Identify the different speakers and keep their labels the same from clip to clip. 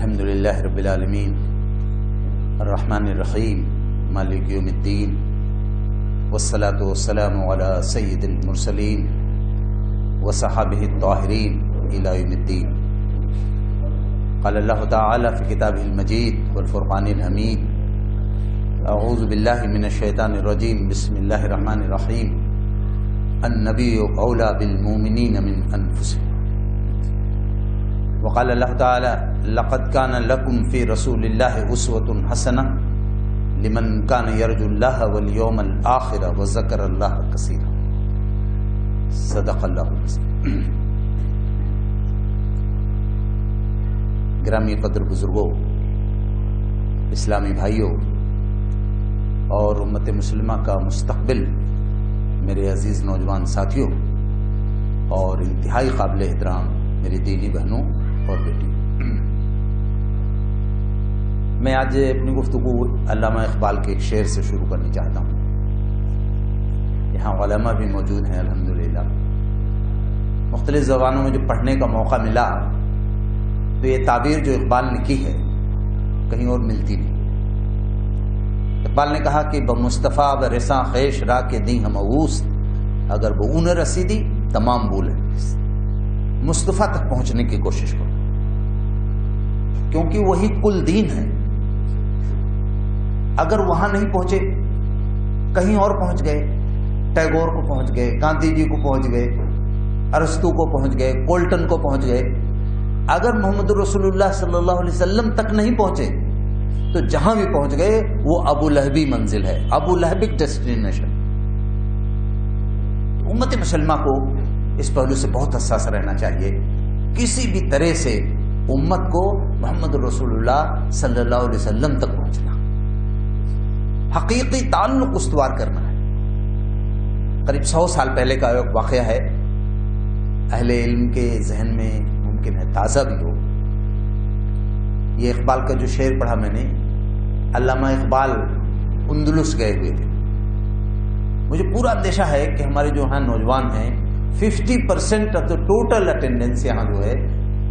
Speaker 1: الحمد للہ رب العالمین الرحمن الرحیم مالک یوم الدین والصلاة والسلام علی سید المرسلین وصحابہ الطاہرین الی یوم الدین. قال اللہ تعالی فی کتابہ المجید والفرقان الحمید: اعوذ باللہ من الشیطان الرجیم، بسم اللہ الرحمن الرحیم. النبی اولی بالمؤمنین من انفسهم. وقال اللہ تعالی: لقد كان لكم في رسول الله اسوة حسنة لمن كان يرجو الله واليوم الآخر وذكر الله كثيرا. صدق اللہ العظیم. گرامی قدر بزرگوں، اسلامی بھائیوں اور امت مسلمہ کا مستقبل میرے عزیز نوجوان ساتھیوں اور انتہائی قابل احترام میری دینی بہنوں اور بیٹی، میں آج اپنی گفتگو علامہ اقبال کے ایک شعر سے شروع کرنا چاہتا ہوں. یہاں علماء بھی موجود ہیں الحمدللہ. مختلف زبانوں میں جو پڑھنے کا موقع ملا تو یہ تعبیر جو اقبال نے کی ہے کہیں اور ملتی نہیں. اقبال نے کہا کہ بمصطفیٰ برساں خیش را کے دی ہم اوس، اگر وہ اون رسیدی تمام بولیں. مصطفیٰ تک پہنچنے کی کوشش کرو کیونکہ وہی کل دین ہے. اگر وہاں نہیں پہنچے، کہیں اور پہنچ گئے، ٹیگور کو پہنچ گئے، گاندھی جی کو پہنچ گئے، ارسطو کو پہنچ گئے، کولٹن کو پہنچ گئے، اگر محمد رسول اللہ صلی اللہ علیہ وسلم تک نہیں پہنچے تو جہاں بھی پہنچ گئے وہ ابو لہبی منزل ہے، ابو لہبک ڈیسٹینیشن. امت مسلمہ کو اس پہلو سے بہت حساس رہنا چاہیے. کسی بھی طرح سے امت کو محمد رسول اللہ صلی اللہ علیہ وسلم تک پہنچنا، حقیقی تعلق استوار کرنا ہے. قریب 100 سال پہلے کا ایک واقعہ ہے، اہل علم کے ذہن میں ممکن ہے تازہ بھی ہو. یہ اقبال کا جو شعر پڑھا میں نے، علامہ اقبال اندلس گئے ہوئے تھے. مجھے پورا اندیشہ ہے کہ ہمارے جو یہاں نوجوان ہیں 50% آف دا ٹوٹل اٹینڈنس یہاں جو ہے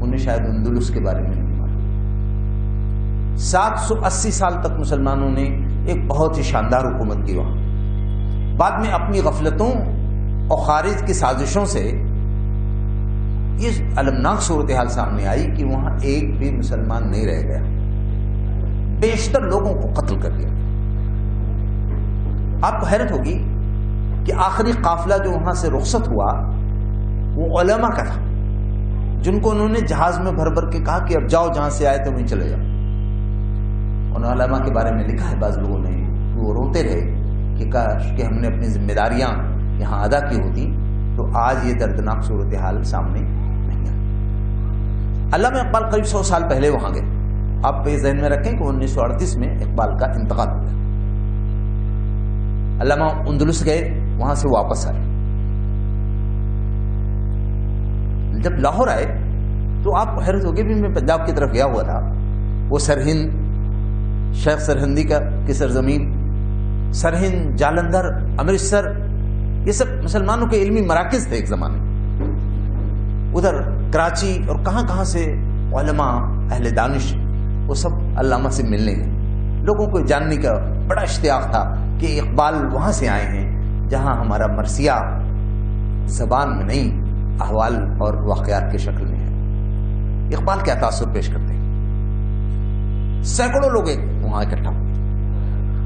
Speaker 1: انہیں شاید اندلس کے بارے میں نہیں معلوم. 780 سال تک مسلمانوں نے ایک بہت ہی شاندار حکومت کی وہاں. بعد میں اپنی غفلتوں اور خارج کی سازشوں سے یہ المناک صورتحال سامنے آئی کہ وہاں ایک بھی مسلمان نہیں رہ گیا، بیشتر لوگوں کو قتل کر دیا. آپ کو حیرت ہوگی کہ آخری قافلہ جو وہاں سے رخصت ہوا وہ علماء کا تھا، جن کو انہوں نے جہاز میں بھر بھر کے کہا کہ اب جاؤ جہاں سے آئے تھے وہیں چلے جاؤ. ان علماء کے بارے میں لکھا ہے بعض لوگوں نے، وہ روتے رہے کہ کاش کہ ہم نے اپنی ذمہ داریاں یہاں ادا کی ہوتی تو آج یہ دردناک صورتحال سامنے نہیں آتی. علامہ اقبال قریب 100 سال پہلے وہاں گئے. آپ یہ ذہن میں رکھیں کہ 1938 میں اقبال کا انتقال ہو گیا. علامہ اندلس گئے، وہاں سے واپس آئے. جب لاہور آئے تو آپ کو حیرت ہوگی، بھی میں پنجاب کی طرف گیا ہوا تھا. وہ سرہند، شیخ سرہندی کی سرزمین، سرہند، جالندھر، امرتسر، یہ سب مسلمانوں کے علمی مراکز تھے ایک زمانے. ادھر کراچی اور کہاں کہاں سے علماء، اہل دانش، وہ سب علامہ سے ملنے گئے. لوگوں کو جاننے کا بڑا اشتیاق تھا کہ اقبال وہاں سے آئے ہیں جہاں ہمارا مرثیہ زبان میں نہیں، احوال اور واقعات کے شکل میں ہے. اقبال کیا تاثر پیش کرتے ہیں. سینکڑوں لوگ وہاں اکٹھا ہوئے.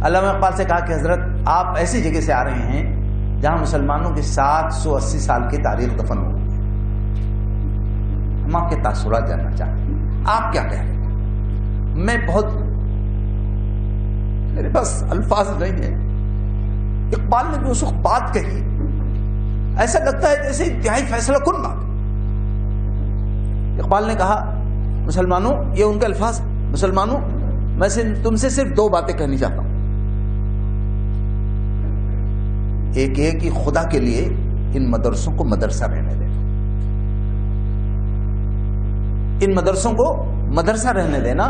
Speaker 1: علامہ اقبال سے کہا کہ حضرت آپ ایسی جگہ سے آ رہے ہیں جہاں مسلمانوں کی 780 سال کی تاریخ دفن ہو گئی. ہم آپ کے تاثرات جاننا چاہتے ہیں، آپ کیا کہہ رہے ہیں. میرے پاس الفاظ نہیں ہیں. اقبال نے جو اس وقت بات کہی ایسا لگتا ہے جیسے انتہائی فیصلہ کن بات. اقبال نے کہا مسلمانوں، یہ ان کے الفاظ، مسلمانوں میں تم سے صرف 2 باتیں کہنی چاہتا ہوں. ایک یہ کہ خدا کے لیے ان مدرسوں کو مدرسہ رہنے دینا، ان مدرسوں کو مدرسہ رہنے دینا.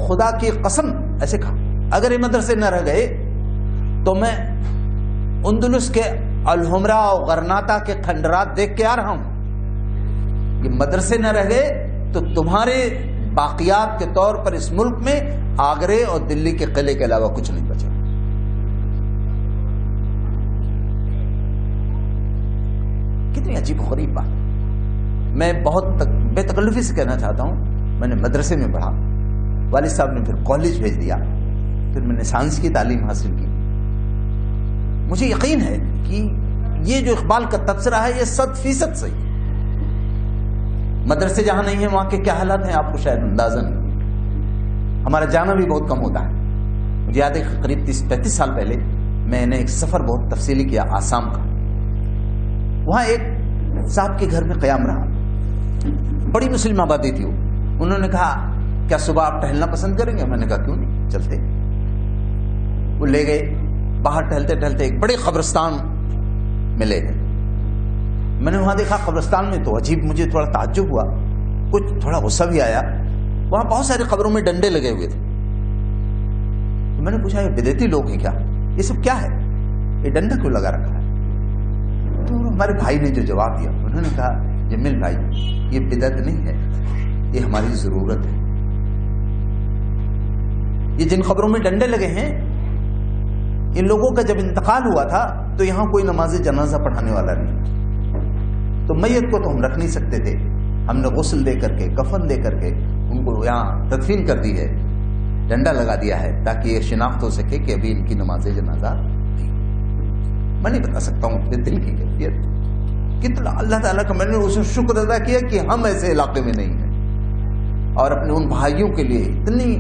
Speaker 1: خدا کی قسم ایسے کہا اگر یہ مدرسے نہ رہ گئے تو میں اندلس کے الحمرا اور غرناطہ کے کھنڈرات دیکھ کے آ رہا ہوں. یہ مدرسے نہ رہ گئے تو تمہارے باقیات کے طور پر اس ملک میں آگرے اور دلی کے قلعے کے علاوہ کچھ نہیں بچا. کتنی عجیب و غریب بات. میں بہت بے تکلفی سے کہنا چاہتا ہوں، میں نے مدرسے میں پڑھا، والد صاحب نے پھر کالج بھیج دیا، پھر میں نے سائنس کی تعلیم حاصل کی. مجھے یقین ہے کہ یہ جو اقبال کا تبصرہ ہے یہ 100% صحیح ہے. مدرسے جہاں نہیں ہیں وہاں کے کیا حالات ہیں آپ کو شاید اندازہ نہیں. ہمارا جانا بھی بہت کم ہوتا ہے. مجھے یاد ہے کہ قریب 30-35 سال پہلے میں نے ایک سفر بہت تفصیلی کیا آسام کا. وہاں ایک صاحب کے گھر میں قیام رہا، بڑی مسلم آبادی تھی. انہوں نے کہا کیا صبح آپ ٹہلنا پسند کریں گے؟ میں نے کہا کیوں نہیں، چلتے. وہ لے گئے، باہر ٹہلتے ٹہلتے ایک بڑے قبرستان میں لے گئے. میں نے وہاں دیکھا قبرستان میں تو عجیب، مجھے تھوڑا تعجب ہوا، کچھ تھوڑا غصہ بھی آیا. وہاں بہت ساری قبروں میں ڈنڈے لگے ہوئے تھے. تو میں نے پوچھا یہ بدعتی لوگ ہیں کیا؟ یہ سب کیا ہے؟ یہ ڈنڈا کیوں لگا رکھا ہے؟ تو ہمارے بھائی نے جو جواب دیا، انہوں نے کہا جمیل بھائی یہ بدعت نہیں ہے، یہ ہماری ضرورت ہے. یہ جن خبروں میں ڈنڈے لگے ہیں ان لوگوں کا جب انتقال ہوا تھا تو یہاں کوئی نماز جنازہ پڑھانے والا نہیں، تو میت کو تو ہم رکھ نہیں سکتے تھے. ہم نے غسل دے کر کے کفن دے کر کے ان کو یہاں تدفین کر دی ہے، ڈنڈا لگا دیا ہے تاکہ یہ شناخت ہو سکے کہ ابھی ان کی نماز جنازہ تھی. میں نہیں بتا سکتا ہوں اپنے دل کی کیفیت کتنا اللہ تعالیٰ کا میں نے اسے شکر ادا کیا کہ ہم ایسے علاقے میں نہیں ہیں، اور اپنے ان بھائیوں کے لیے اتنی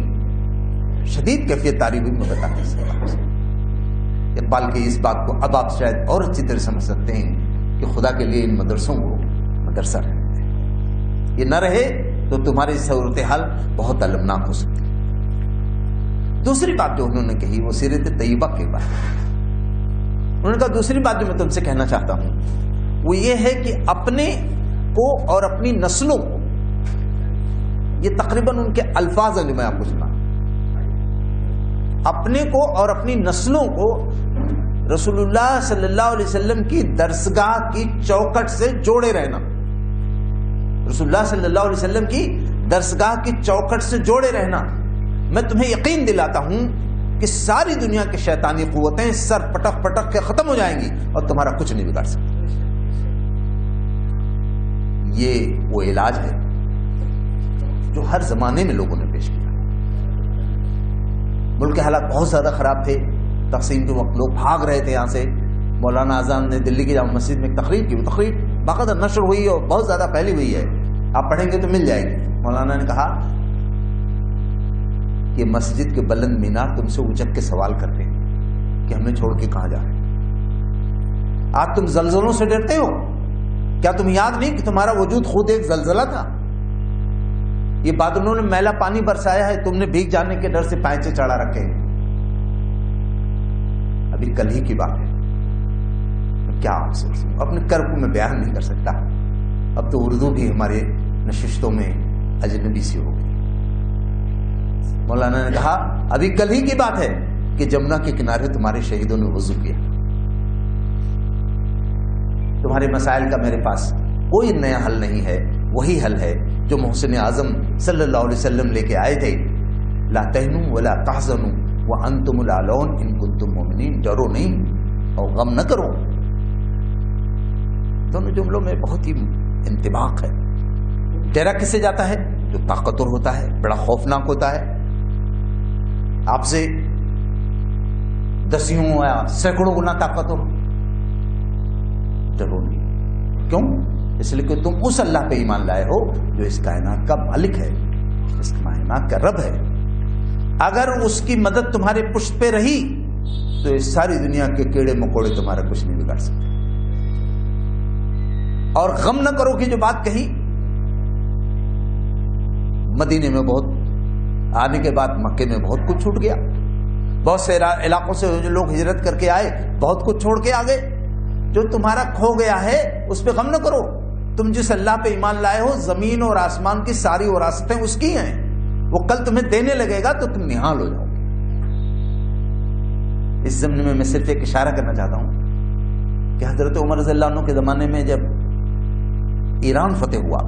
Speaker 1: شدید کیفیت تاری ہوئی میں بتا نہیں سکتا. اقبال کی اس بات کو اب آپ شاید اور اچھی طرح سمجھ سکتے ہیں کہ خدا کے لیے ان مدرسوں کو مدرسہ رہنے دیں. یہ نہ رہے تو تمہاری صورتحال بہت المناک ہو سکتی. دوسری بات جو انہوں نے کہی وہ سیرت طیبہ کے بارے میں. انہوں نے کہا دوسری بات جو میں تم سے کہنا چاہتا ہوں وہ یہ ہے کہ اپنے کو اور اپنی نسلوں کو، یہ تقریباً ان کے الفاظ ہیں جو میں آپ کو سنا، اپنے کو اور اپنی نسلوں کو رسول اللہ صلی اللہ علیہ وسلم کی درسگاہ کی چوکٹ سے جوڑے رہنا. رسول اللہ صلی اللہ علیہ وسلم کی درسگاہ کی چوکٹ سے جوڑے رہنا. میں تمہیں یقین دلاتا ہوں کہ ساری دنیا کے شیطانی قوتیں سر پٹک پٹک کے ختم ہو جائیں گی اور تمہارا کچھ نہیں بگاڑ سکتی. یہ وہ علاج ہے جو ہر زمانے میں لوگوں نے پیش کیا. ملک کے حالات بہت زیادہ خراب تھے. تقسیم کے وقت لوگ بھاگ رہے تھے یہاں سے. مولانا آزان نے دلی کی جامع مسجد میں ایک تقریر کی، وہ تقریر باقاعدہ نشر ہوئی اور بہت زیادہ پھیلی ہوئی ہے، آپ پڑھیں گے تو مل جائے گی. مولانا نے کہا کہ مسجد کے بلند مینار تم سے اچک کے سوال کرتے ہیں کہ ہمیں چھوڑ کے کہاں جا رہے ہیں. آج تم زلزلوں سے ڈرتے ہو، کیا تمہیں یاد نہیں کہ تمہارا وجود خود ایک زلزلہ تھا؟ یہ بادلوں نے میلا پانی برسایا ہے، تم نے بھیگ جانے کے ڈر سے پائچے چڑھا رکھے ہیں. ابھی کل ہی کی بات ہے، کیا آپ سوچوں، اپنے کرب کو میں بیان نہیں کر سکتا. اب تو اردو بھی ہمارے نشستوں میں اجنبی سی ہو گئی. مولانا نے کہا ابھی کل ہی کی بات ہے کہ جمنا کے کنارے تمہارے شہیدوں نے وضو کیا. تمہارے مسائل کا میرے پاس کوئی نیا حل نہیں ہے، وہی حل ہے جو محسن اعظم صلی اللہ علیہ وسلم لے کے آئے تھے. لا تہنوا ولا تحزنوا وانتم الاعلون ان کنتم مؤمنین. ڈرو نہیں اور غم نہ کرو. دونوں جملوں میں بہت ہی انطباق ہے. ڈرا کس سے جاتا ہے؟ جو طاقتور ہوتا ہے، بڑا خوفناک ہوتا ہے. آپ سے دسیوں یا سینکڑوں گنا طاقتور. ڈرو نہیں. کیوں؟ اس لیے کہ تم اس اللہ پہ ایمان لائے ہو جو اس کائنات کا مالک ہے، اس کائنات کا رب ہے. اگر اس کی مدد تمہارے پشت پہ رہی تو اس ساری دنیا کے کیڑے مکوڑے تمہارا کچھ نہیں بگاڑ سکتے. اور غم نہ کرو کی جو بات کہی، مدینے میں بہت آنے کے بعد مکے میں بہت کچھ چھوٹ گیا. بہت سے علاقوں سے جو لوگ ہجرت کر کے آئے بہت کچھ چھوڑ کے آ گئے. جو تمہارا کھو گیا ہے اس پہ غم نہ کرو. تم جس اللہ پہ ایمان لائے ہو زمین اور آسمان کی ساری وراثتیں اس کی ہیں. وہ کل تمہیں دینے لگے گا تو تم نہال ہو جاؤ گے. اس ضمن میں صرف ایک اشارہ کرنا چاہتا ہوں کہ حضرت عمر رضی اللہ عنہ کے زمانے میں جب ایران فتح ہوا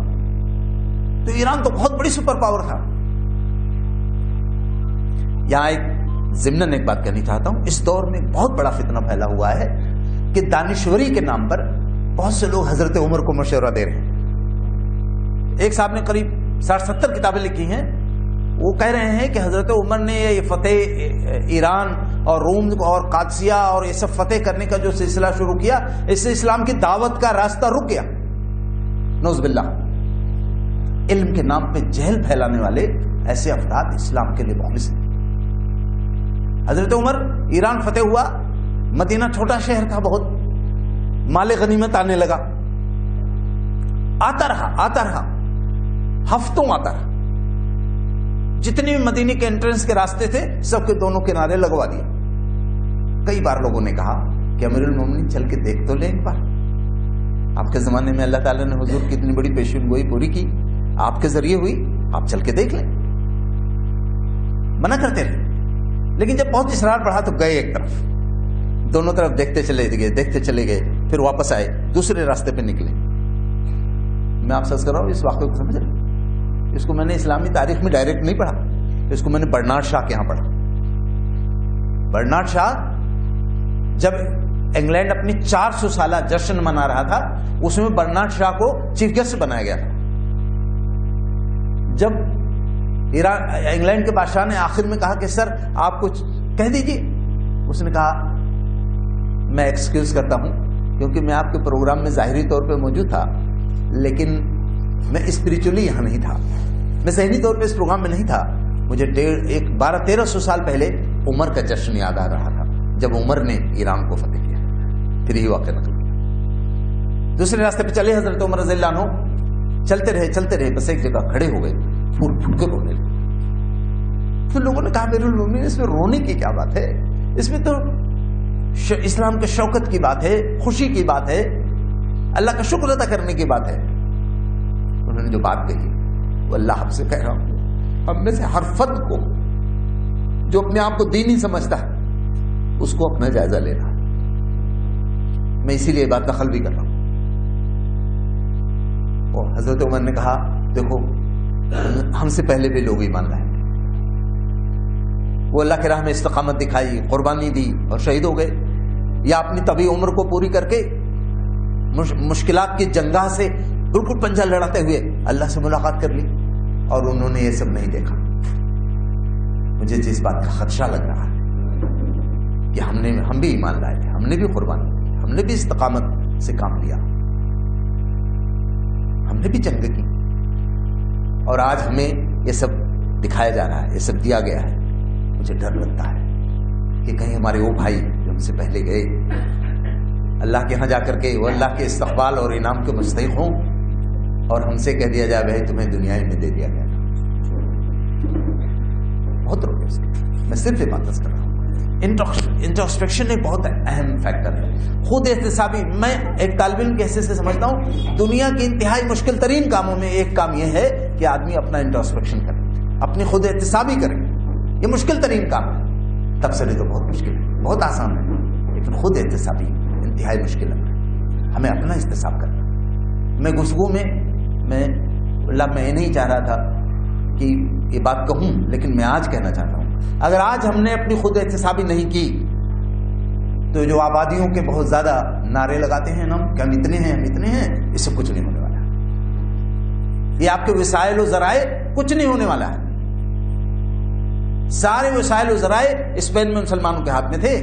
Speaker 1: تو ایران تو بہت بڑی سپر پاور تھا. یہاں ایک ضمناً ایک بات کہنی چاہتا ہوں، اس دور میں بہت بڑا فتنہ پھیلا ہوا ہے کہ دانشوری کے نام پر بہت سے لوگ حضرت عمر کو مشورہ دے رہے ہیں. ایک صاحب نے قریب 60-70 کتابیں لکھی ہیں، وہ کہہ رہے ہیں کہ حضرت عمر نے یہ فتح ایران اور روم اور قادسیہ اور یہ سب فتح کرنے کا جو سلسلہ شروع کیا، اس سے اسلام کی دعوت کا راستہ رک گیا. نعوذ باللہ. علم کے نام پہ جہل پھیلانے والے ایسے افراد اسلام کے لیے مخلص ہیں. حضرت عمر ایران فتح ہوا، مدینہ چھوٹا شہر تھا، بہت مال غنیمت آنے لگا، آتا رہا ہفتوں آتا رہا. جتنی بھی مدینے کے انٹرنس کے راستے تھے سب کے دونوں کنارے لگوا دیے. کئی بار لوگوں نے کہا کہ امیر المومنین چل کے دیکھ تو لیں ایک بار. آپ کے زمانے میں اللہ تعالیٰ نے حضور کی اتنی بڑی پیشین گوئی پوری کی، آپ کے ذریعے ہوئی، آپ چل کے دیکھ لیں. منع کرتے رہے، لیکن جب بہت اصرار بڑھا تو گئے ایک طرف، دونوں طرف دیکھتے چلے گئے، پھر واپس آئے، دوسرے راستے پہ نکلے. میں آپ سے عرض کر رہا ہوں اس واقعے کو سمجھ رہے ہیں. اس کو میں نے اسلامی تاریخ میں ڈائریکٹ نہیں پڑھا، اس کو میں نے برنارڈ شاہ کے یہاں پڑھا. برنارڈ شاہ جب انگلینڈ اپنی 400 سالہ جشن منا رہا تھا، اس میں برنارڈ شاہ کو چیف گیسٹ بنایا گیا تھا. جب انگلینڈ کے بادشاہ نے آخر میں کہا کہ سر آپ کچھ کہہ دیجیے، اس نے کہا میں ایکسکیوز کرتا ہوں کیونکہ میں آپ کے پروگرام میں ظاہری طور پہ موجود تھا، لیکن میں اسپریچولی یہاں نہیں تھا، میں ذہنی طور پہ اس پروگرام میں نہیں تھا. مجھے 1200-1300 سال پہلے عمر کا جشن یاد آ رہا تھا جب عمر نے ایران کو فتح کیا. پھر یہی واقعہ نقل کیا. دوسرے راستے پہ چلے حضرت عمر رضی اللہ عنہ، چلتے رہے، بس ایک جگہ کھڑے ہو گئے، پھوٹ کے رونے لگے. پھر لوگوں نے کہا امیر المومنین اس میں رونے کی کیا بات ہے، اس میں تو اسلام کے شوکت کی بات ہے، خوشی کی بات ہے، اللہ کا شکر ادا کرنے کی بات ہے. انہوں نے جو بات کہی وہ اللہ آپ سے کہہ رہا ہوں، ہم میں سے ہر فرد کو جو اپنے آپ کو دینی سمجھتا ہے اس کو اپنا جائزہ لینا ہے. میں اسی لیے بات دخل بھی کر رہا ہوں. اور حضرت عمر نے کہا دیکھو ہم سے پہلے بھی لوگ ایمان لائے، وہ اللہ کی راہ میں استقامت دکھائی، قربانی دی اور شہید ہو گئے، یا اپنی طویل عمر کو پوری کر کے مشکلات کی جنگاہ سے بالکل پنجہ لڑاتے ہوئے اللہ سے ملاقات کر لی، اور انہوں نے یہ سب نہیں دیکھا. مجھے جس بات کا خدشہ لگ رہا ہے کہ ہم بھی ایمان لائے تھے، ہم نے بھی قربانی دی، ہم نے بھی استقامت سے کام لیا، ہم نے بھی جنگ کی، اور آج ہمیں یہ سب دکھایا جا رہا ہے، یہ سب دیا گیا ہے. مجھے ڈر لگتا ہے کہ کہیں ہمارے وہ بھائی جو ہم سے پہلے گئے اللہ کے ہاں جا کر کے وہ اللہ کے استقبال اور انعام کے مستحق ہوں اور ہم سے کہہ دیا جائے بھائی تمہیں دنیا میں دے دیا گیا. بہت روکے اس کے. میں صرف یہ بات کر رہا ہوں، انٹروسپیکشن ایک بہت اہم فیکٹر ہے. خود احتسابی میں ایک طالب علم کے حیثیت سے سمجھتا ہوں دنیا کے انتہائی مشکل ترین کاموں میں ایک کام یہ ہے کہ آدمی اپنا انٹروسپیکشن کرے، اپنی خود احتسابی کرے. یہ مشکل ترین کام ہے. تبصرے تو بہت مشکل ہے، بہت آسان ہے، لیکن خود احتسابی انتہائی مشکل ہے. ہمیں اپنا احتساب کرنا. میں گفتگو میں میں یہ نہیں چاہ رہا تھا کہ یہ بات کہوں، لیکن میں آج کہنا چاہتا ہوں اگر آج ہم نے اپنی خود احتسابی نہیں کی تو جو آبادیوں کے بہت زیادہ نعرے لگاتے ہیں نا کہ ہم اتنے ہیں، اس سے کچھ نہیں ہونے والا ہے. یہ آپ کے وسائل و ذرائع کچھ نہیں ہونے والا ہے. سارے وسائل و ذرائع اسپین میں مسلمانوں کے ہاتھ میں تھے.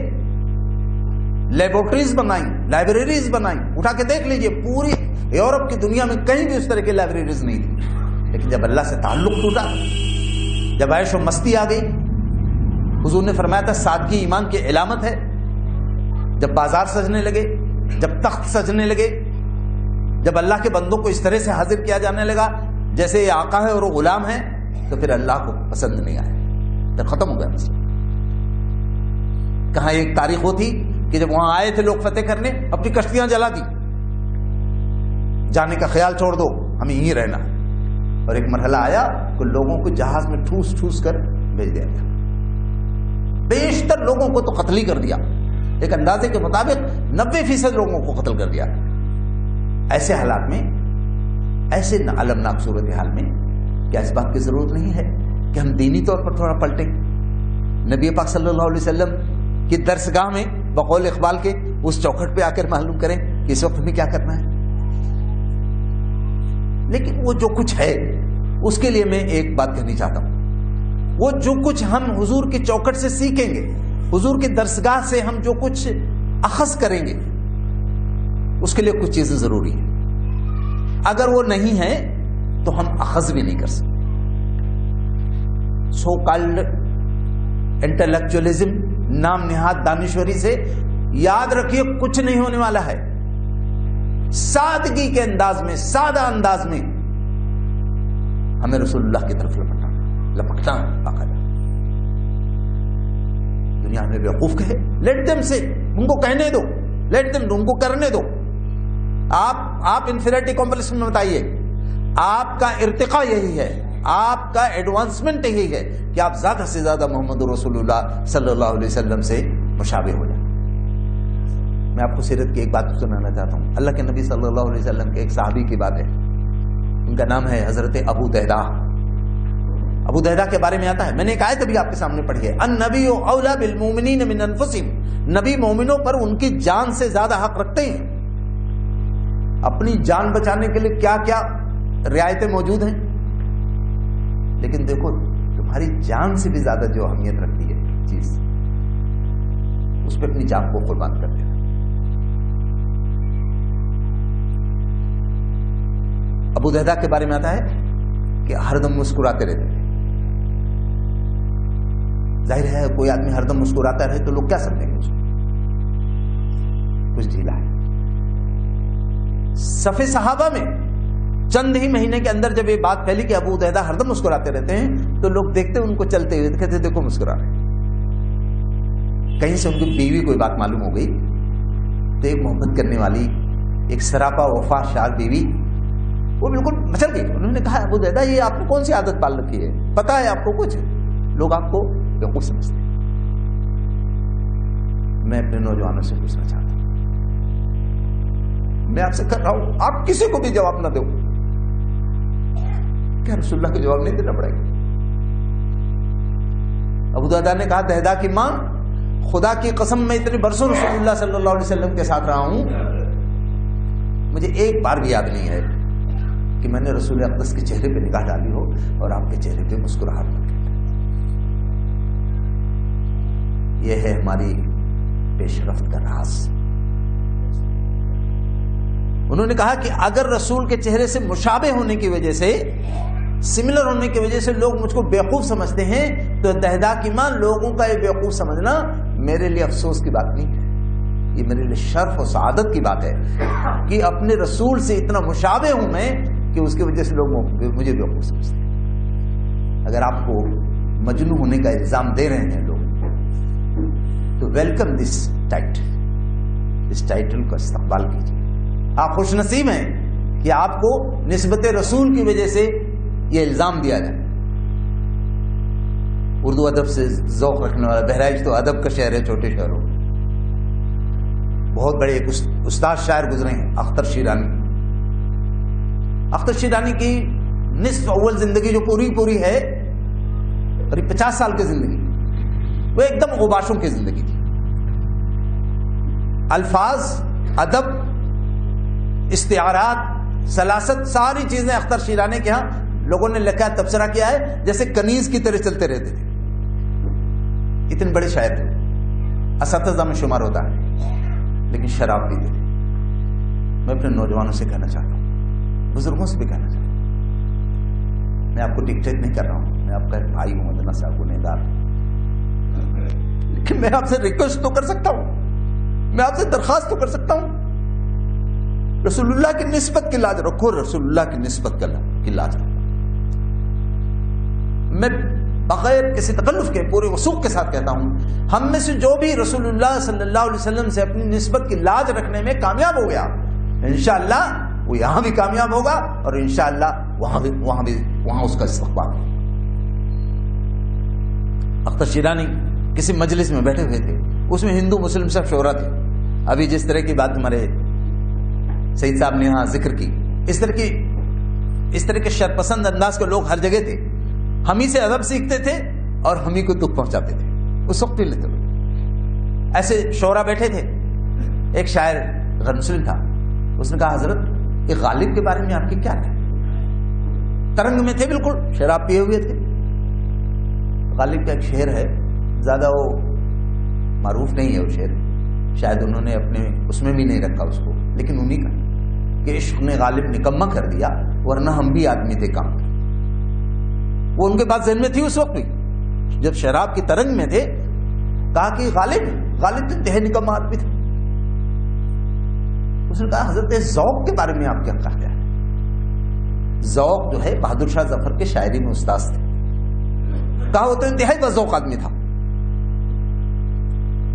Speaker 1: لیبورٹریز بنائیں، لائبریریز بنائیں، اٹھا کے دیکھ لیجئے پوری یورپ کی دنیا میں کہیں بھی اس طرح کی لائبریریز نہیں تھی. لیکن جب اللہ سے تعلق ٹوٹا، جب عیش و مستی آ گئی، حضور نے فرمایا تھا سادگی ایمان کی علامت ہے. جب بازار سجنے لگے، جب تخت سجنے لگے، جب اللہ کے بندوں کو اس طرح سے حاضر کیا جانے لگا جیسے یہ آقا ہے اور وہ غلام ہے، تو پھر اللہ کو پسند نہیں آیا، تو ختم ہو گیا مسئلہ. کہاں ایک تاریخ وہ تھی کہ جب وہاں آئے تھے لوگ فتح کرنے، اپنی کشتیاں جلا دی، جانے کا خیال چھوڑ دو، ہمیں یہیں رہنا. اور ایک مرحلہ آیا کہ لوگوں کو جہاز میں ٹھوس کر بھیج دیا گیا. بیشتر لوگوں کو تو قتل ہی کر دیا. ایک اندازے کے مطابق 90% لوگوں کو قتل کر دیا. ایسے حالات میں، ایسے المناک صورتحال میں کیا اس بات کی ضرورت نہیں ہے کہ ہم دینی طور پر تھوڑا پلٹیں؟ نبی پاک صلی اللہ علیہ وسلم کی درسگاہ میں بقول اقبال کے اس چوکھٹ پہ آ کر معلوم کریں کہ اس وقت ہمیں کیا کرنا ہے. لیکن وہ جو کچھ ہے اس کے لیے میں ایک بات کہنی چاہتا ہوں. وہ جو کچھ ہم حضور کی چوکھٹ سے سیکھیں گے, حضور کی درسگاہ سے ہم جو کچھ اخذ کریں گے, اس کے لیے کچھ چیزیں ضروری ہیں. اگر وہ نہیں ہے تو ہم اخذ بھی نہیں کر سکتے. سو کالڈ انٹلیکچولیزم, نام نہاد دانشوری سے یاد رکھیے کچھ نہیں ہونے والا ہے. سادگی کے انداز میں, سادہ انداز میں ہمیں رسول اللہ کی طرف لپکنا باقاعدہ. دنیا میں بیوقوف کہے, لیٹ دم سے, ان کو کہنے دو, لیٹ دم, ان کو کرنے دو. آپ انفیریٹی کمپلیکس میں بتائیے, آپ کا ارتقاء یہی ہے, آپ کا ایڈوانسمنٹ یہی ہے کہ آپ زیادہ سے زیادہ محمد رسول اللہ صلی اللہ علیہ وسلم سے مشابہ ہو جائیں. میں آپ کو سیرت کی ایک بات سنانا چاہتا ہوں. اللہ کے نبی صلی اللہ علیہ وسلم کے ایک صحابی کی بات ہے, ان کا نام ہے حضرت ابو دہدہ. ابو دہدہ کے بارے میں آتا ہے, میں نے ایک آیت ابھی آپ کے سامنے پڑھی ہے, النبی اولی بالمؤمنین من انفسہم, نبی مومنوں پر ان کی جان سے زیادہ حق رکھتے ہیں. اپنی جان بچانے کے لیے کیا کیا رعایتیں موجود ہیں, لیکن دیکھو تمہاری جان سے بھی زیادہ جو اہمیت رکھتی ہے چیز, اس پہ اپنی جان کو قربان کر دینا. ابو دہدہ کے بارے میں آتا ہے کہ ہر دم مسکراتے رہتے تھے. ظاہر ہے کوئی آدمی ہر دم مسکراتا رہے تو لوگ کیا سمجھیں گے, اس کو کچھ ڈھیلا ہے. صف صحابہ میں چند ہی مہینے کے اندر جب یہ بات پھیلی کہ ابو دہدہ ہر دم مسکراتے رہتے ہیں, تو لوگ دیکھتے ان کو چلتے ہوئے, کہتے دیکھو مسکرا رہے. کہیں سے ان کی بیوی کوئی بات معلوم ہو گئی تو ایک محبت کرنے والی, ایک سراپا وفا شار بیوی, وہ بالکل مچل گئی. انہوں نے کہا ابو دہدہ یہ آپ نے کون سی عادت پال رکھی ہے, پتا ہے آپ کو کچھ؟ لوگ آپ کو بیوقوف سمجھتے ہیں. میں اپنے نوجوانوں سے پوچھنا چاہتا ہوں, میں آپ سے کر رہا ہوں, آپ کسی کو بھی جواب نہ دو. کیا رسول اللہ کو جواب نہیں دینا پڑے گا؟ ابو دہدہ نے کہا دہدہ کی ماں, خدا کی قسم میں اتنے برسوں رسول اللہ صلی اللہ علیہ وسلم کے ساتھ رہا ہوں, مجھے ایک بار بھی یاد نہیں ہے کہ میں نے رسول اقدس کے چہرے پہ نگاہ ڈالی ہو اور آپ کے چہرے پہ مسکراہٹ لگی. یہ ہے ہماری پیش رفت کا راز. انہوں نے کہا کہ اگر رسول کے چہرے سے مشابہ ہونے کی وجہ سے, سملر ہونے کی وجہ سے لوگ مجھ کو بیوقوف سمجھتے ہیں, تو دہدہ کی ماں لوگوں کا یہ بیوقوف سمجھنا میرے لیے افسوس کی بات نہیں ہے, یہ میرے لیے شرف و سعادت کی بات ہے کہ اپنے رسول سے اتنا مشابہ ہوں میں کہ اس کی وجہ سے لوگ مجھے بیوقوف سمجھتے ہیں. اگر آپ کو مجنون ہونے کا الزام دے رہے ہیں لوگ, تو ویلکم دس ٹائٹل, اس ٹائٹل کا استقبال کیجیے. آپ خوش نصیب ہیں کہ آپ کو نسبت رسول کی وجہ سے یہ الزام دیا جائے. اردو ادب سے ذوق رکھنے والا بہرائچ تو ادب کا شہر ہے چھوٹے شہروں. بہت بڑے ایک استاد شاعر گزرے ہیں, اختر شیرانی. اختر شیرانی کی نصف اول زندگی جو پوری ہے, قریب 50 سال کی زندگی, وہ ایک دم اوباشوں کی زندگی تھی. الفاظ, ادب, استعارات, سلاست, ساری چیزیں اختر شیرانی کے ہاں لوگوں نے لکھا تبصرہ کیا ہے جیسے کنیز کی طرح چلتے رہتے تھے. اتنے بڑے شاعر تھے, اساتذہ میں شمار ہوتا ہے, لیکن شراب پیتے تھے. میں اپنے نوجوانوں سے کہنا چاہتا ہوں, بزرگوں سے بھی کہنا چاہتا ہوں, میں آپ کو ڈکٹیٹ نہیں کر رہا ہوں, میں آپ کا ایک بھائی ہوں, ادنا صاحب گنہگار, لیکن میں آپ سے ریکویسٹ تو کر سکتا ہوں, میں آپ سے درخواست تو کر سکتا ہوں, رسول اللہ کی نسبت کی لاج رکھو, رسول اللہ کی نسبت کی لاج رکھو. میں بغیر کسی تکلف کے پورے وثوق کے ساتھ کہتا ہوں, ہم میں سے جو بھی رسول اللہ صلی اللہ علیہ وسلم سے اپنی نسبت کی لاج رکھنے میں کامیاب ہو گیا, انشاءاللہ وہ یہاں بھی کامیاب ہوگا اور انشاءاللہ وہاں اس کا استقبال. اختر شیرانی کسی مجلس میں بیٹھے ہوئے تھے, اس میں ہندو مسلم سب شعرا تھے. ابھی جس طرح کی بات ہمارے سعید صاحب نے یہاں ذکر کی, اس طرح کے شرپسند انداز کے لوگ ہر جگہ تھے. ہم ہی سے ادب سیکھتے تھے اور ہم ہی کو دکھ پہنچاتے تھے. اس وقت بھی لیتے ہوئے. ایسے شعرا بیٹھے تھے. ایک شاعر غیر مسلم تھا, اس نے کہا حضرت یہ غالب کے بارے میں آپ کی کیا ہے؟ ترنگ میں تھے بالکل, شراب پیے ہوئے تھے. غالب کا ایک شعر ہے, زیادہ وہ معروف نہیں ہے وہ شعر, شاید انہوں نے اپنے اس میں بھی نہیں رکھا اس کو, لیکن انہی کا کہ عشق نے غالب نکما کر دیا ورنہ ہم بھی آدمی تھے کام. وہ ان کے پاس ذہن میں تھی اس وقت بھی, جب شراب کی ترنگ میں تھے, کہا کہ غالب تو انتہائی نکما آدمی تھے. اس نے کہا حضرت ذوق کے بارے میں آپ کیا کہتے ہیں؟ ذوق جو ہے بہادر شاہ ظفر کے شاعری میں استاذ تھے. کہا وہ تو انتہائی بذوق آدمی تھا.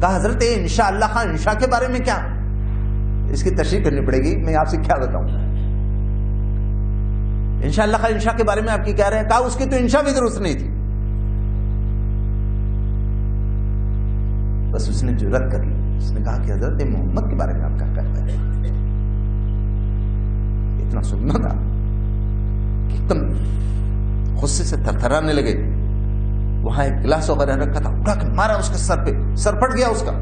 Speaker 1: کہا حضرت انشاءاللہ خان انشاء کے بارے میں کیا؟ اس کی تشریح کرنی پڑے گی, میں آپ سے کیا بتاؤں. انشاءاللہ خان انشاء کے بارے میں آپ کی کیا رہے ہیں؟ کہا اس کی تو انشاء بھی درست نہیں تھی. بس اس نے جرأت کر لی, اس نے کہا کہ حضرت محمد کے بارے میں آپ کیا کہتے ہیں؟ اتنا سننا تھا کہ ایک دم غصے سے تھرتھرانے لگے. وہاں ایک گلاس وغیرہ رکھا تھا, اٹھا کے مارا اس کے سر پہ, سر پھٹ گیا اس کا.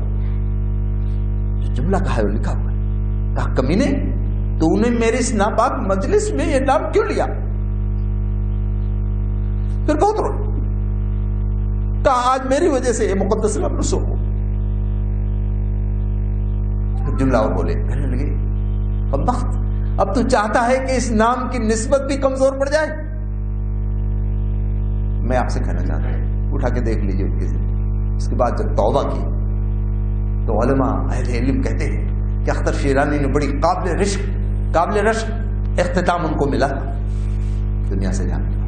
Speaker 1: جو جملہ کہا ہے وہ لکھا ہوا ہے. کہا کمینے تو نے میرے اس ناپاک مجلس میں یہ نام کیوں لیا؟ پھر بہت رو. کہا آج میری وجہ سے یہ مقدس نام رسوخ ہو. جملہ اور بولے, کہنے لگے بدبخت, اب تو چاہتا ہے کہ اس نام کی نسبت بھی کمزور پڑ جائے. میں آپ سے کہنا چاہتا ہوں, اٹھا کے دیکھ لیجیے ان کی زندگی. اس کے بعد جب توبہ کی تو علماء اہل علم کہتے ہیں کہ اختر شیرانی نے بڑی قابل رشک اختتام ان کو ملا دنیا سے جانے کا.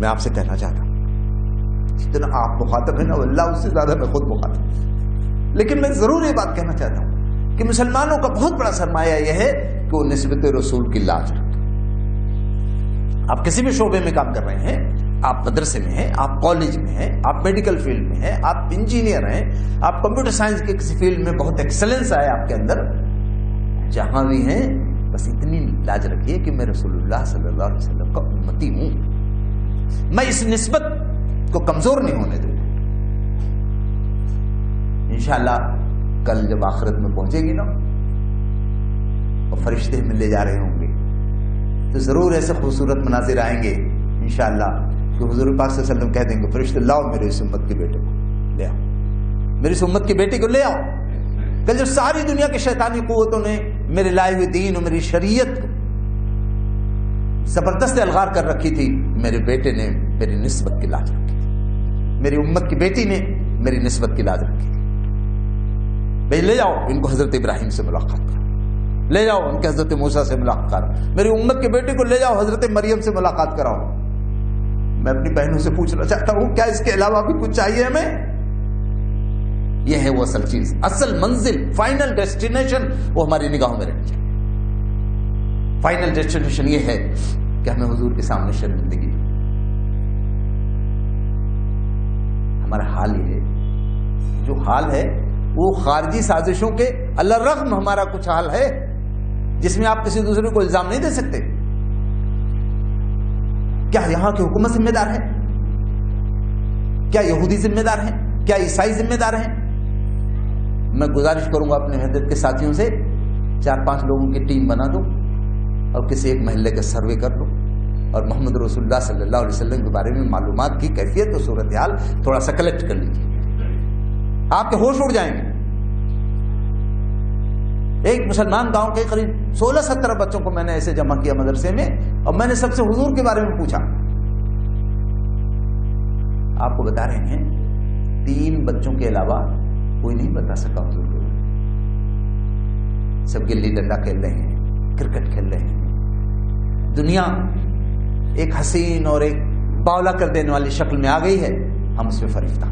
Speaker 1: میں آپ سے کہنا چاہتا ہوں, جتنا آپ مخاطب ہیں نا اللہ اس سے زیادہ میں خود مخاطب. لیکن میں ضرور یہ بات کہنا چاہتا ہوں کہ مسلمانوں کا بہت بڑا سرمایہ یہ ہے کہ وہ نسبت رسول کی لاج رکھیں. آپ کسی بھی شعبے میں کام کر رہے ہیں, آپ مدرسے میں ہیں, آپ کالج میں ہیں, آپ میڈیکل فیلڈ میں ہیں, آپ انجینئر ہیں, آپ کمپیوٹر سائنس کے کسی فیلڈ میں بہت ایکسلنس ہے آپ کے اندر, جہاں بھی ہیں بس اتنی لاج رکھیے کہ میں رسول اللہ صلی اللہ علیہ وسلم کا امتی ہوں. میں اس نسبت کو کمزور نہیں ہونے دوں. انشاءاللہ کل جب آخرت میں پہنچے گی نا اور فرشتے ملے جا رہے ہوں گے تو ضرور ایسے خوبصورت مناظر آئیں گے انشاءاللہ کہ حضور پاک صلی اللہ علیہ وسلم کہہ دیں گے فرشتے لاؤ میرے اس امت کے بیٹے کو لے آؤ, میری اس امت کے بیٹے کو لے آؤ. کل جب ساری دنیا کی شیطانی قوتوں نے میرے لائے ہوئے دین اور میری شریعت کو زبردست الغار کر رکھی تھی, میرے بیٹے نے میری نسبت کی لاج رکھی تھی, میری امت کی بیٹی نے میری نسبت کی لاج رکھی تھی. بھائی لے جاؤ ان کو حضرت ابراہیم سے ملاقات کرو, لے جاؤ ان کے حضرت موسیٰ سے ملاقات کرو, میری امت کے بیٹے کو لے جاؤ حضرت مریم سے ملاقات کراؤ. میں اپنی بہنوں سے پوچھنا چاہتا ہوں کیا اس کے علاوہ بھی کچھ چاہیے ہمیں؟ یہ ہے وہ اصل چیز, اصل منزل, فائنل ڈیسٹینیشن وہ ہماری نگاہوں میں رہنی چاہیے. فائنل ڈیسٹینیشن یہ ہے کہ ہمیں حضور کے سامنے شرمندگی. ہمارا حال یہ ہے, جو حال ہے وہ خارجی سازشوں کے الرغم ہمارا کچھ حال ہے جس میں آپ کسی دوسرے کو الزام نہیں دے سکتے. کیا یہاں کی حکومت ذمہ دار ہے؟ کیا یہودی ذمہ دار ہیں؟ کیا عیسائی ذمہ دار ہیں؟ میں گزارش کروں گا اپنے حضرت کے ساتھیوں سے 4-5 لوگوں کی ٹیم بنا دو اور کسی ایک محلے کا سروے کر لو اور محمد رسول اللہ صلی اللہ علیہ وسلم کے بارے میں معلومات کی کیفیت اور صورتحال تھوڑا سا کلیکٹ کر لیجیے, آپ کے ہوش اڑ جائیں گے. ایک مسلمان گاؤں کے قریب 16-17 بچوں کو میں نے ایسے جمع کیا مدرسے میں اور میں نے سب سے حضور کے بارے میں پوچھا. آپ کو بتا رہے ہیں 3 بچوں کے علاوہ کوئی نہیں بتا سکا حضور کے بارے میں. سب گلی ڈنڈا کھیل رہے ہیں, کرکٹ کھیل رہے ہیں. دنیا ایک حسین اور ایک باولا کر دینے والی شکل میں آ گئی ہے, ہم اس میں فریفتہ.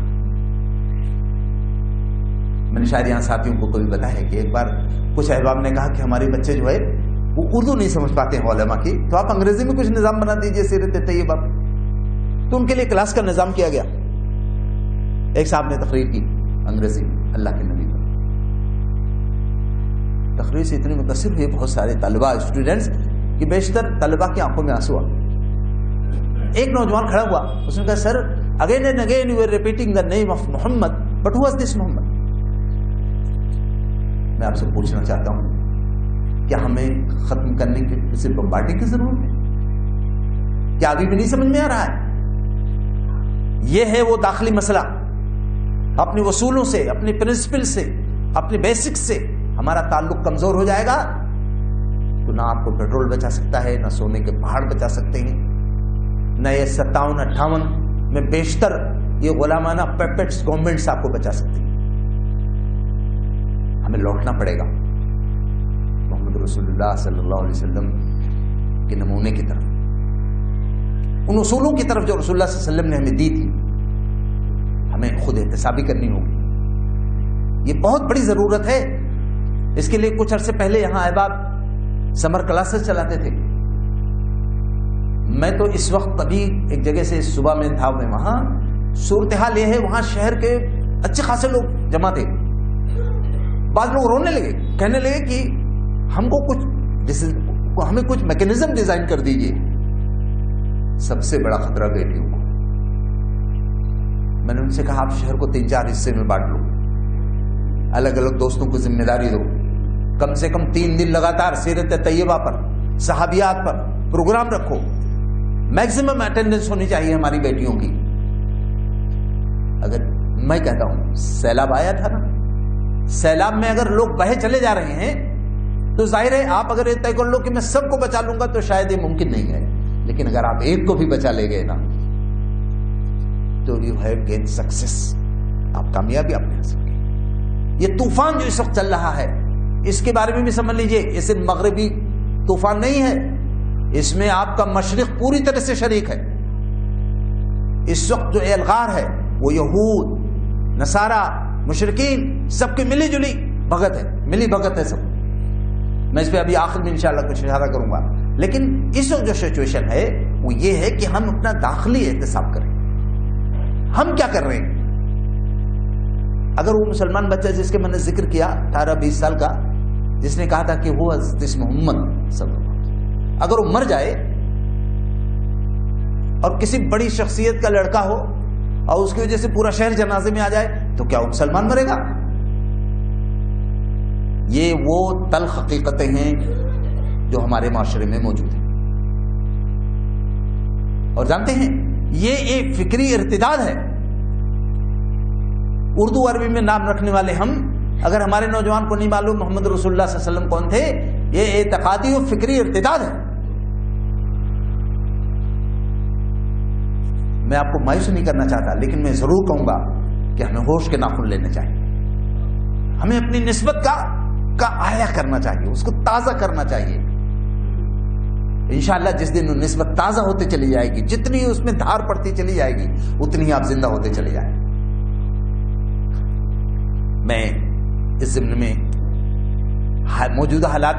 Speaker 1: میں نے شاید یہاں ساتھیوں کو کبھی بتایا ہے کہ ایک بار کچھ احباب نے کہا کہ ہمارے بچے جو ہے وہ اردو نہیں سمجھ پاتے ہیں علماء کی, تو آپ انگریزی میں کچھ نظام بنا دیجئے سیرت طیبہ. تو ان کے لیے کلاس کا نظام کیا گیا. ایک صاحب نے تقریر کی انگریزی میں اللہ کے نبی پر. تقریر سے اتنی متاثر ہوئے بہت سارے طلباء اسٹوڈنٹس کہ بیشتر طلباء کی آنکھوں میں آنسو آ. ایک نوجوان کھڑا ہوا, اس نے کہا سر Again and again you were repeating the name of Muhammad, but who was this Muhammad? میں آپ سے پوچھنا چاہتا ہوں, کیا ہمیں ختم کرنے کے اسے بمبارڈنگ کی ضرورت ہے؟ کیا ابھی بھی نہیں سمجھ میں آ رہا ہے؟ یہ ہے وہ داخلی مسئلہ. اپنے اصولوں سے, اپنے پرنسپل سے, اپنے بیسک سے ہمارا تعلق کمزور ہو جائے گا تو نہ آپ کو پیٹرول بچا سکتا ہے, نہ سونے کے پہاڑ بچا سکتے ہیں, نہ یہ 57-58 میں بیشتر یہ غلامانہ پیپٹس گورنمنٹس آپ کو بچا سکتی ہیں. ہمیں لوٹنا پڑے گا محمد رسول اللہ صلی اللہ علیہ وسلم کے نمونے کی طرف, ان اصولوں کی طرف جو رسول اللہ صلی اللہ علیہ وسلم نے ہمیں دی تھی. ہمیں خود احتسابی کرنی ہوگی, یہ بہت بڑی ضرورت ہے. اس کے لیے کچھ عرصے پہلے یہاں احباب سمر کلاسز چلاتے تھے. میں تو اس وقت ابھی ایک جگہ سے صبح میں تھا, میں وہاں صورتحال یہ ہے, وہاں شہر کے اچھے خاصے لوگ جمع تھے. بعض لوگ رونے لگے, کہنے لگے کہ ہمیں کچھ میکینزم ڈیزائن کر دیجئے. سب سے بڑا خطرہ بیٹیوں کو. میں نے ان سے کہا آپ شہر کو 3-4 حصے میں بانٹ لو, الگ الگ دوستوں کو ذمہ داری دو, کم سے کم 3 دن لگاتار سیرت طیبہ پر, صحابیات پر پروگرام رکھو. میکسیمم اٹینڈنس ہونی چاہیے ہماری بیٹیوں کی. اگر میں کہتا ہوں سیلاب آیا تھا نا, سیلاب میں اگر لوگ بہے چلے جا رہے ہیں تو ظاہر ہے آپ اگر یہ طے کر لو کہ میں سب کو بچا لوں گا تو شاید یہ ممکن نہیں ہے. لیکن اگر آپ ایک کو بھی بچا لے گئے نا تو یو ہیو گین سکسیس, آپ کامیابی آپ نے حاصل کی. یہ طوفان جو اس وقت چل رہا ہے اس کے بارے میں بھی سمجھ لیجئے, یہ صرف مغربی طوفان نہیں ہے, اس میں آپ کا مشرق پوری طرح سے شریک ہے. اس وقت جو الغار ہے وہ یہود, نصارہ, مشرکین سب کی ملی جلی بھگت ہے, ملی بھگت ہے سب. میں اس پہ ابھی آخر میں انشاءاللہ کچھ اشارہ کروں گا. لیکن اس وقت جو سچویشن ہے وہ یہ ہے کہ ہم اپنا داخلی احتساب کریں. ہم کیا کر رہے ہیں؟ اگر وہ مسلمان بچہ جس کے میں نے ذکر کیا 18-20 سال کا, جس نے کہا تھا کہ وہ حضرت محمد صلی اللہ علیہ وسلم, اگر وہ مر جائے اور کسی بڑی شخصیت کا لڑکا ہو اور اس کی وجہ سے پورا شہر جنازے میں آ جائے تو کیا وہ مسلمان مرے گا؟ یہ وہ تلخ حقیقتیں ہیں جو ہمارے معاشرے میں موجود ہیں. اور جانتے ہیں یہ ایک فکری ارتداد ہے. اردو عربی میں نام رکھنے والے ہم, اگر ہمارے نوجوان کو نہیں معلوم محمد رسول اللہ صلی اللہ علیہ وسلم کون تھے, یہ اعتقادی و فکری ارتداد ہے. میں آپ کو مایوس نہیں کرنا چاہتا, لیکن میں ضرور کہوں گا کہ ہمیں ہوش کے ناخن لینے چاہیے. ہمیں اپنی نسبت کا احیا کرنا چاہیے, اس کو تازہ کرنا چاہیے. انشاءاللہ جس دن وہ نسبت تازہ ہوتے چلی جائے گی, جتنی اس میں دھار پڑتی چلی جائے گی, اتنی ہی آپ زندہ ہوتے چلے جائیں. میں اس ضمن میں موجودہ حالات